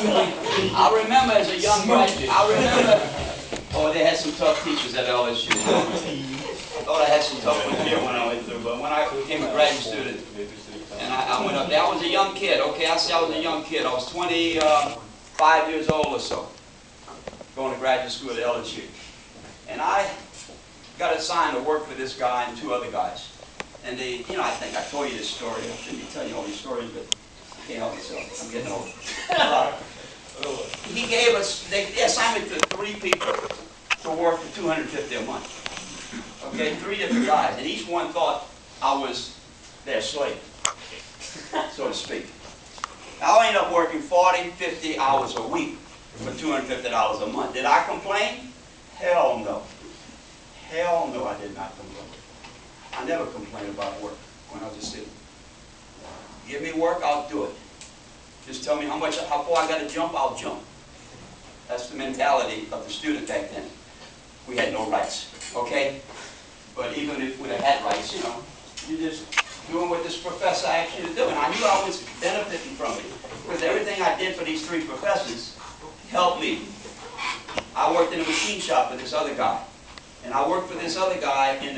I remember as a young graduate, oh, they had some tough teachers at LSU. I thought I had some tough ones here when I went through, but when I became a graduate student, and I went up there, I was a young kid. Okay, I say I was a young kid. I was 25 years old or so, going to graduate school at LSU. And I got assigned to work for this guy and two other guys. And they, I think I told you this story. I shouldn't be telling you all these stories, but I can't help myself. I'm getting old. He gave us, they assigned me to 3 people to work for $250 a month. Okay, 3 different guys, and each one thought I was their slave, so to speak. I'll end up working 40, 50 hours a week for $250 a month. Did I complain? Hell no. Hell no, I did not complain. I never complained about work when I was a student. Give me work, I'll do it. Just tell me how far I got to jump, I'll jump. That's the mentality of the student back then. We had no rights, okay? But even if we had rights, you're just doing what this professor asked you to do. And I knew I was benefiting from it, because everything I did for these 3 professors helped me. I worked in a machine shop with this other guy. And I worked for this other guy in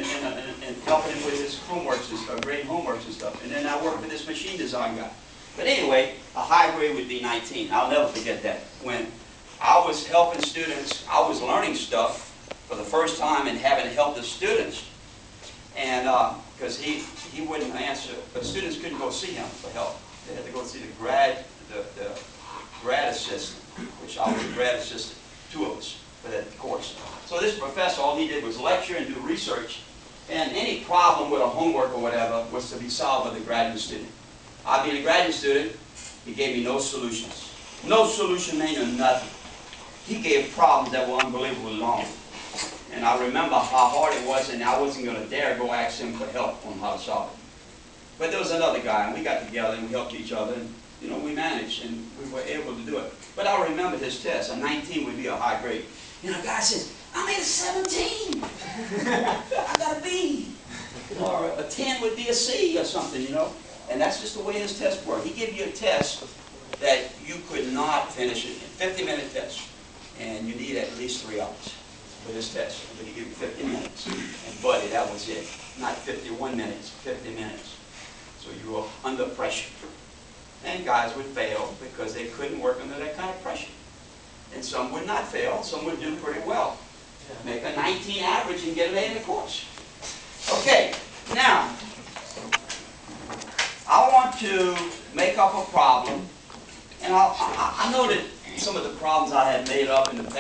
helping him with his homeworks and stuff, grading homeworks and stuff. And then I worked for this machine design guy. But anyway, a high grade would be 19. I'll never forget that. When I was helping students, I was learning stuff for the first time and having to help the students. And because he wouldn't answer, the students couldn't go see him for help. They had to go see the grad assistant, which I was a grad assistant, 2 of us for that course. So this professor, all he did was lecture and do research, and any problem with a homework or whatever was to be solved by the graduate student. I being a graduate student, he gave me no solutions. No solution meaning nothing. He gave problems that were unbelievably long. And I remember how hard it was, and I wasn't going to dare go ask him for help on how to solve it. But there was another guy, and we got together and we helped each other, and we managed, and we were able to do it. But I remember his test. A 19 would be a high grade. The guy says, I made a 17. I got a B. Or a 10 would be a C or something, And that's just the way his tests work. He gave you a test that you could not finish it. 50-minute test. And you need at least 3 hours for this test. But he gave you 50 minutes. And buddy, that was it. Not 51 minutes, 50 minutes. So you were under pressure. And guys would fail because they couldn't work under that kind of pressure. And some would not fail, some would do pretty well. Make a 19 average and get an A in the course. Okay, now, I want to make up a problem. And I know that some of the problems I had made up in the past